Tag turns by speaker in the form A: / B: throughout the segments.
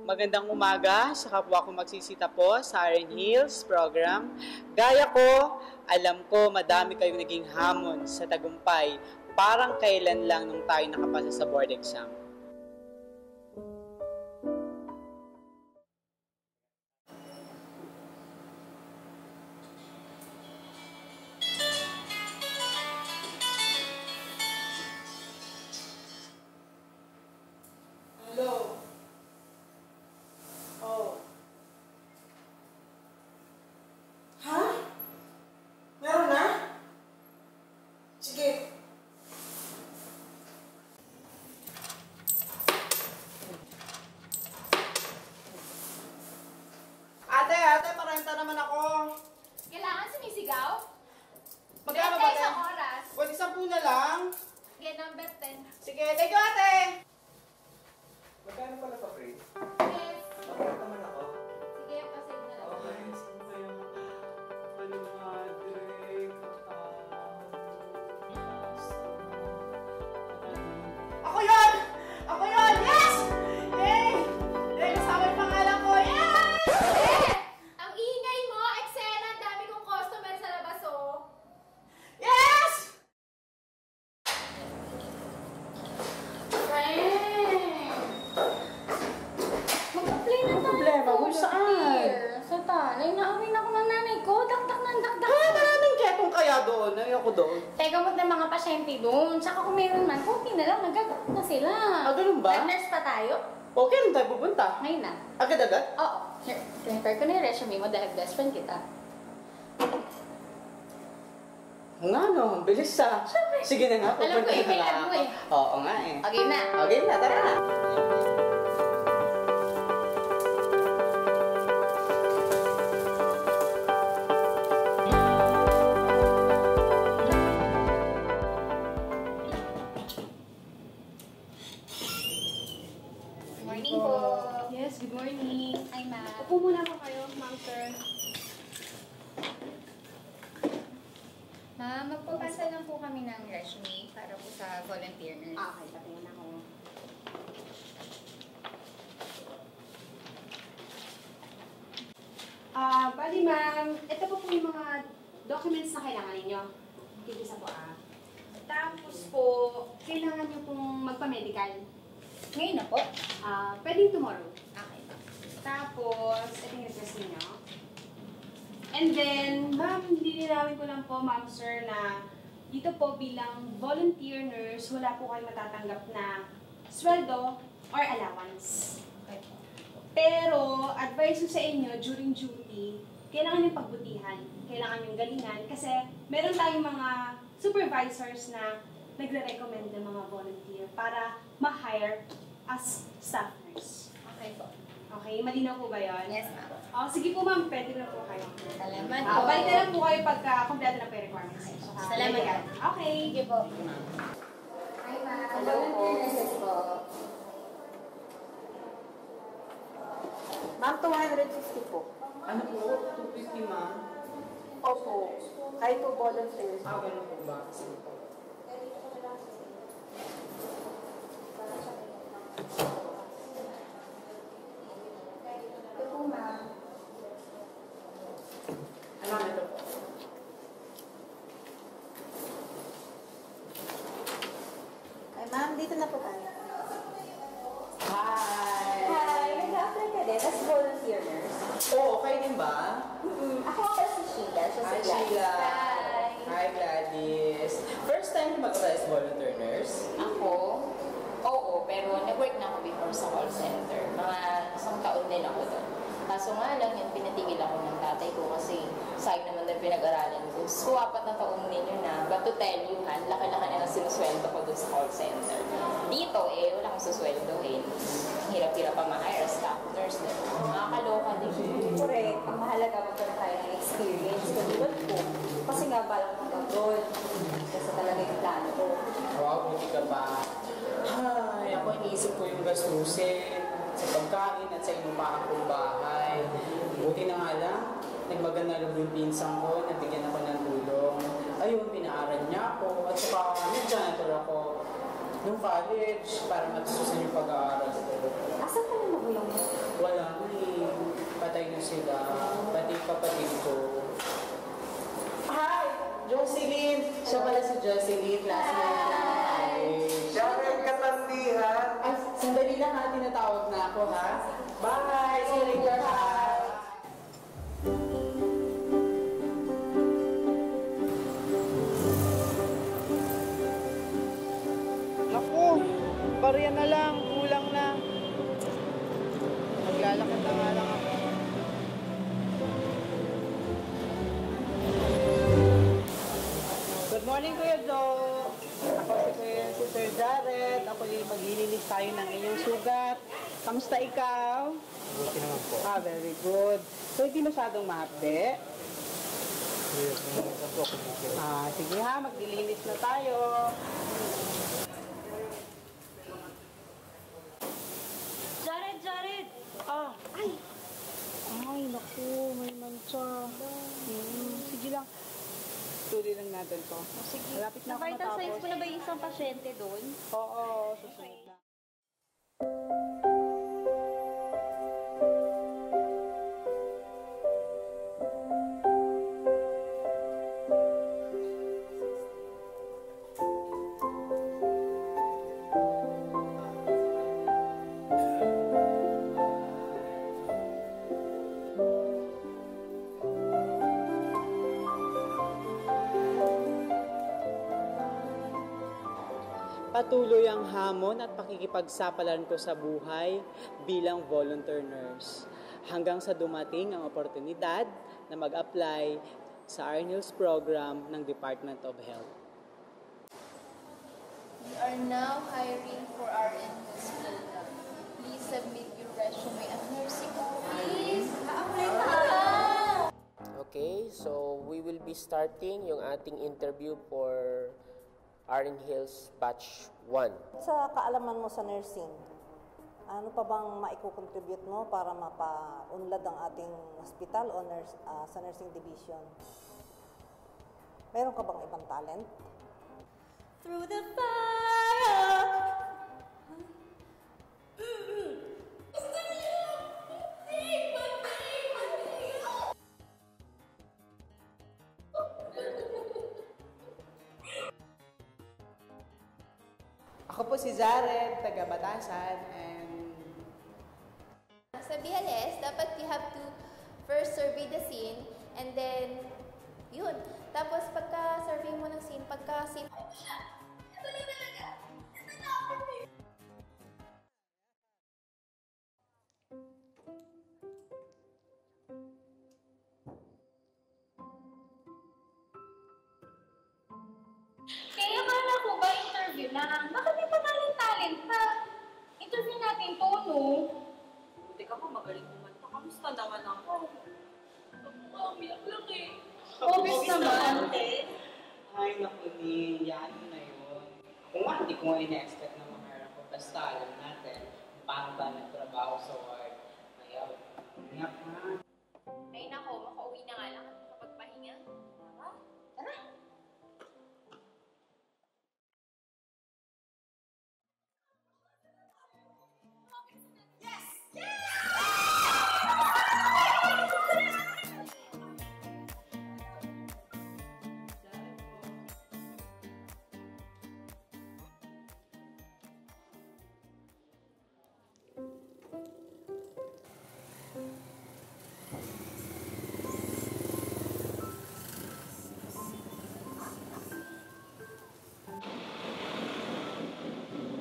A: Magandang umaga sa kapwa ko magsisita po sa RN Hills program. Gaya ko, alam ko madami kayong naging hamon sa tagumpay. Parang kailan lang nung tayo nakapasa sa board exam. Hello? Oh. Ha? Meron na? Sige. Ate, parenta naman ako.
B: Kailangan sumisigaw?
A: Magkano ba, ate?
B: Isang oras.
A: Pwede 10 na lang.
B: Okay, number 10.
A: Sige, thank you, ate. Magkano pala pa, Fred?
B: Yes.
A: Magkano naman ako?
B: Sige, pasave na lang.
A: Okay, sino ba yung Ako yun! Ako yun! Yes! Yay! Yay! Kasama yung pangalan ko! Yes!
B: Eh! Ang ingay mo, eksena, ang dami kong customer sa labas, oh.
A: Yes!
B: Mag-apply na tayo.
A: Problema mo, saan?
B: Sa talay, naawin ako ng nanay ko. Dakdak ng dakdak.
A: Maraming ketong kaya doon. Ayoko doon.
B: Teka mo ng mga pasyente doon. Tsaka kung meron man, okay na lang, nagagamot na sila.
A: Ganun ba?
B: Nag-nurse pa tayo?
A: Okay, rin tayo pupunta.
B: Ngayon na.
A: Agad-agad?
B: Oo. Here, prepare ko na yung resume mo dahil best friend kita.
A: Nga no, ang bilis ah.
B: Siyempre.
A: Sige na nga,
B: Alam ko,
A: pupunta na
B: i-fill
A: nga
B: mo
A: ako.
B: eh.
A: Oo nga eh.
B: Okay na.
A: Okay na, tara na.
B: Good morning po.
C: Yes, good morning.
B: Hi, ma'am.
C: Upo muna po kayo, ma'am sir.
B: Ma'am, magpapasa lang po kami ng resume para po sa volunteer nurse.
C: Okay, tatingin ako. Bali ma'am, ito po yung mga documents na kailangan ninyo. Tigisa po Tapos po, kailangan nyo pong magpa-medical.
B: Ngayon na po?
C: Pwedeng tomorrow.
B: Okay, ma'am.
C: Tapos, ito yung request ninyo. And then, ma'am, lilinawin ko lang po, ma'am sir, na dito po bilang volunteer nurse, wala po kayo matatanggap na sweldo or allowance.
B: Okay po.
C: Pero, advice ko sa inyo, during duty, kailangan yung pagbutihan, kailangan yung galingan, kasi meron tayong mga supervisors na nagre-recommend ng mga volunteer para ma-hire as staff nurse.
B: Okay po.
C: Okay, malinaw po ba yun?
B: Yes, ma'am.
C: Sige po ma'am, pwede na po kayo.
B: Salamat po.
C: Balik na lang po kayo pagka kompleto na po yung requirements.
B: Salamat po.
C: Okay.
B: Thank you po. Hi, ma'am.
C: Hello po.
B: Nurses po.
D: Ma'am, 250 po.
A: Ano po? 250 ma'am?
D: Opo. Kahit po volunteers.
A: Ganun po ba? Sige po.
B: Ito po, ma'am.
A: Ano ito po?
D: Ay, ma'am, dito na po tayo.
A: Hi!
D: Hi! Nag-apply ka din as volunteer nurse.
A: Oo, okay din ba?
D: Ako ako si Sheila. Siya
A: Hi,
D: si Gladys.
A: Sheila.
B: Hi.
A: Hi, Gladys. First time na mag-apply as volunteer nurse?
E: Ako? Oo, pero nag-work na ako before sa call center. Mga isang taon din ako doon. Kaso nga lang yun, pinatigil ako ng tatay ko kasi sayang naman na pinag-aralan ko. So, 4 na taon din yun na. But to tell you, laki-laki na ng sinusweldo ko doon sa call center. Dito wala akong susweldohin. Ang hirap-hirap pa ma-hire as staff nurse din. Makakaloka din.
D: Correct. Ang mahalaga magkaroon tayo ng experience. Katulad ko. Kasi nga balang mag-abroad. Kasi talaga yung plano ko.
A: Wow, buti ka pa. Ay, ako iniisip ko yung gastusin sa pagkain at sa inupahan kong bahay. Buti na nga lang, nagmaganda na yung pinsang ko, nabigyan ako ng tulong. Ayun, pinaaral niya ako. At saka, nag-janitor ako nung college para matususan yung pag-aaral ko.
D: Asan ka na magulang mo?
A: Jocelyn, classmate ko ng college.
F: Jared Katandihan.
A: Ay, sandali lang ha, tinatawag na ako ha. Bye! See you later ha!
G: Naku, barya na lang, kulang na. Maglalakad na nga lang ako. Good morning, Kuya Joe. Ako si Sir Jared. Ako yung maglilinis tayo ng inyong sugat. Kamusta ikaw?
F: Buti naman po.
G: Very good. So, hindi masyadong mahapde.
F: Yes, naman po ako dito.
G: Sige ha, maglilinis na tayo.
C: Jared!
G: Ay! Ay, naku, may mancha. Sige lang. Tuloy lang natin to.
C: Sige.
G: Malapit na ako
C: Vital signs
G: matapos.
C: mo na ba yung isang pasyente doon?
G: Oo, susunod na. Patuloy ang hamon at pakikipagsapalaran ko sa buhay bilang volunteer nurse hanggang sa dumating ang oportunidad na mag-apply sa RNHILS program ng Department of Health.
E: We are now hiring for our NS program. Please submit your resume at nursing home, please.
H: Okay, so we will be starting yung ating interview for RN Hills Batch 1.
I: Sa kaalaman mo sa nursing, ano pa bang maiko-contribute mo para mapaunlad ang ating hospital o sa nursing division? Meron ka bang ibang talent?
D: Through the fire.
G: Ako po si Jared, taga Batasan, and
B: Sa BLS, dapat you have to first survey the scene and then, yun. Tapos pagka-survey mo ng scene, pagka-scene, ito na talaga! Ito na ako!
J: Kaya akala ko ba interview na? Bakit may talent pa? Interview natin to, no? Teka ko, magaling kumanta. Kamusta naman ako? Umiyak lang eh. Obvious naman.
G: ay naku Ning, yan na yun. Kung nga, hindi ko nga ina-expect na maharap ko. Basta alam natin, paano ba nagtrabaho sa ward. Ayaw, umiyak na.
B: Ay nako, makauwi na nga lang at makapagpahinga. Tara!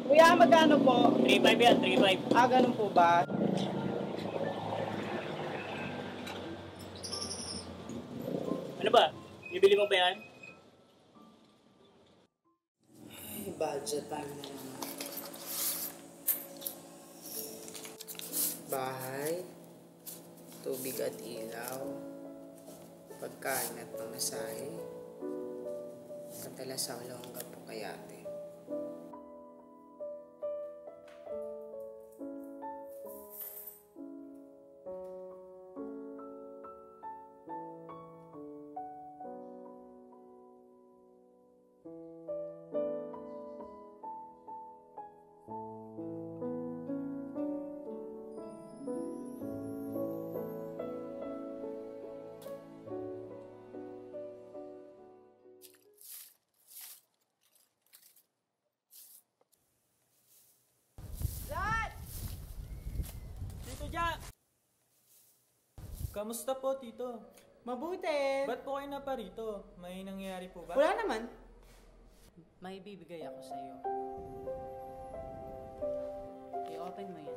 G: Kuya, magkano po?
K: 3.5 yan, 3.5.
G: Ganun po ba?
K: Ano ba? Bibili mo ba yan?
G: Ay, budget time na naman. Bahay, tubig at ilaw, pagkain at pamasahe, katalas ang longga po kayate.
L: Kamusta po, Tito?
G: Mabuti!
L: Ba't po kayo na pa rito? May nangyayari po ba?
G: Wala naman. May bibigay ako sa'yo. I-open mo yan.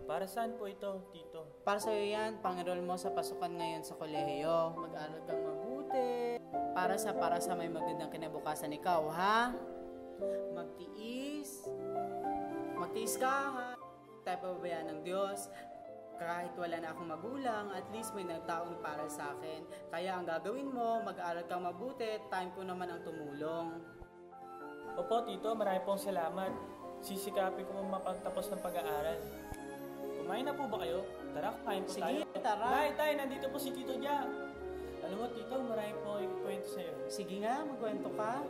L: Para saan po ito, Tito?
G: Para sa'yo yan, pang-enroll mo sa pasukan ngayon sa kolehiyo. Mag-aral kang mabuti. Para sa may magandang kinabukasan ikaw, ha? Magtiis. Magtiis ka, ha? Tayo pababayaan ng Diyos. Kahit wala na akong magulang, at least may nagtaon para sa akin. Kaya ang gagawin mo, mag-aaral kang mabuti, time ko naman ang tumulong.
L: Opo, Tito, marami pong salamat. Sisikapin ko mapagtapos ng pag-aaral. Kumain na po ba kayo? Tara, kain po tayo.
G: Sige, tara.
L: Tay, nandito po si Tito Dia. Alam mo, Tito, marami po ikwento sa'yo.
G: Sige nga, magkwento ka.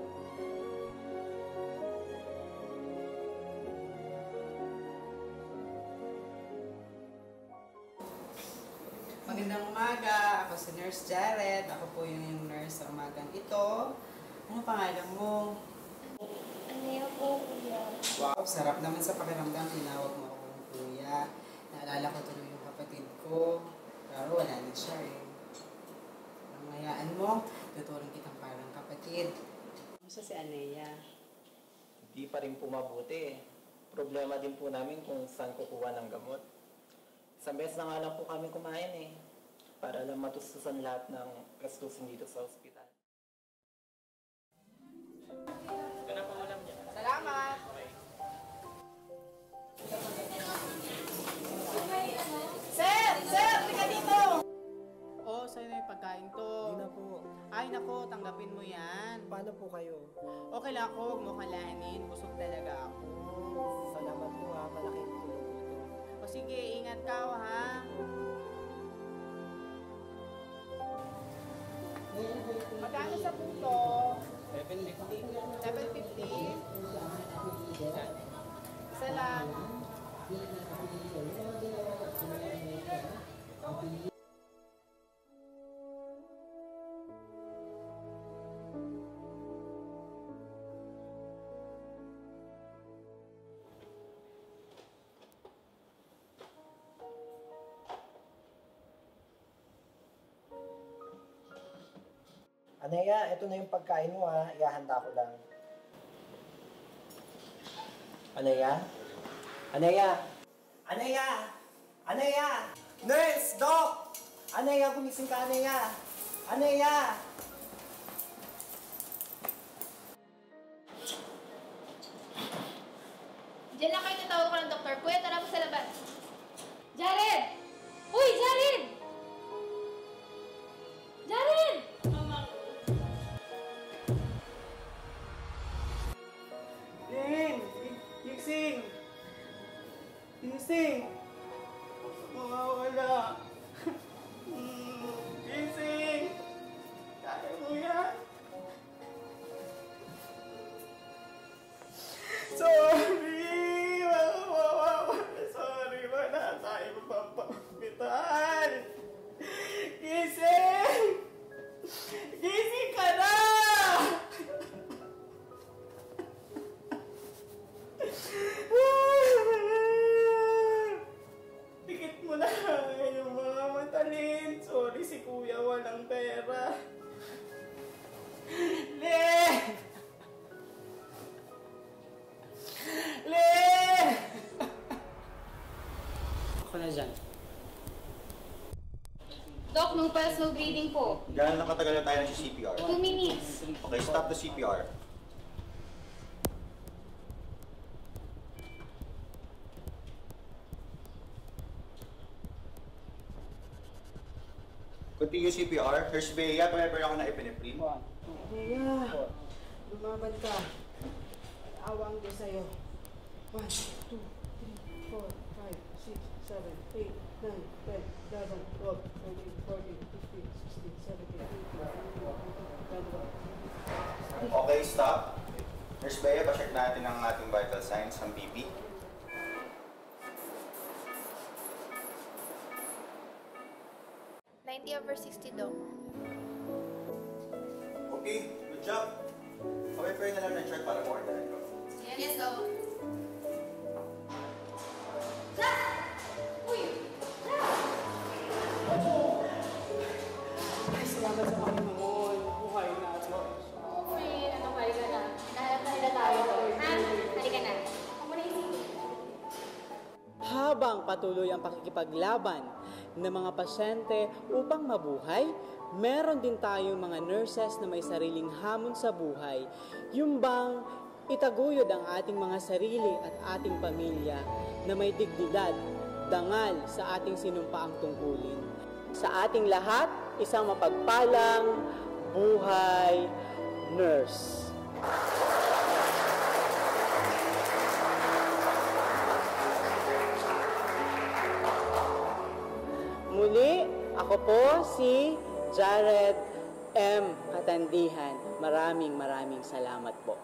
G: Magandang umaga. Ako si Nurse Jared. Ako po yung nurse sa umagang ito. Ano pangalan mo?
B: Ano po, kuya?
A: Wow, sarap naman sa pakiramdam. Tinawag mo ako ng kuya. Naalala ko tuloy yung kapatid ko. Pero wala na siya eh. Ang hayaan mo, tuturing kitang parang kapatid. Kamusta si Alea?
M: Hindi pa rin po mabuti. Problema din po namin kung saan kukuha ng gamot. Isang beses na nga lang po kami kumain eh. Para lang matustusan lahat ng gastusin dito sa ospital.
L: Ito na po ulam niya.
G: Salamat! Sir! Sir! Tika dito! Oh, sa'yo na yung pagkain to.
F: Hindi na po.
G: Ay, nako, tanggapin mo yan.
F: Paano po kayo?
G: Okay lang ako, huwag mo kalanin. Busog talaga ako.
F: Salamat po ha, malaking tulong po ito.
G: O sige, ingat ka ha. Magkano sa puto? 750. 750? Isa lang.
F: Anaya, ito na yung pagkain mo ha. Ihahanda ko lang. Anaya? Anaya? Anaya! Anaya! Nurse! Doc! Anaya, gumising ka, Anaya! Anaya!
B: Diyan lang kayo tatawag ko ng doktor. Kuya, tara po sa labas. Jared! Uy, Jared! Jared!
G: Lin! Gising! Gising! Mawawala! Gising! Kaya mo yan! Sorry! Sorry, wala tayo mapapagpitan! Gising! Gising ka na! Pikit mo na yung mga matalin. Sorry si kuya, walang pera. Le! Le! Ako na dyan.
J: Doc, no pulse, no breathing po.
N: Gano'n lang katagal na tayo ng CPR?
J: 2 minutes.
N: Okay, stop the CPR. Continue CPR. Nurse Bea, pamepera ako na epinephrine.
G: Kuya, lumaban ka. Awa ang Diyos sa'yo. 1, 2, 3, 4, 5, 6, 7, 8, 9, 10, 11, 12, 13, 14, 15, 16, 17, 18, 19, 20.
N: Okay, stop. Nurse Bea, pa-check natin ang ating vital signs, ang BP.
B: over 60, Doc.
N: Okay, good job. Pamepera na lang ng check para ma-order ko.
B: Yes, Doc.
G: patuloy ang pakikipaglaban ng mga pasyente upang mabuhay, meron din tayong mga nurses na may sariling hamon sa buhay. Yung bang itaguyod ang ating mga sarili at ating pamilya na may dignidad, dangal sa ating sinumpaang tungkulin. Sa ating lahat, isang mapagpalang buhay nurse. Muli, ako po si Jared M. Katandihan. Maraming salamat po.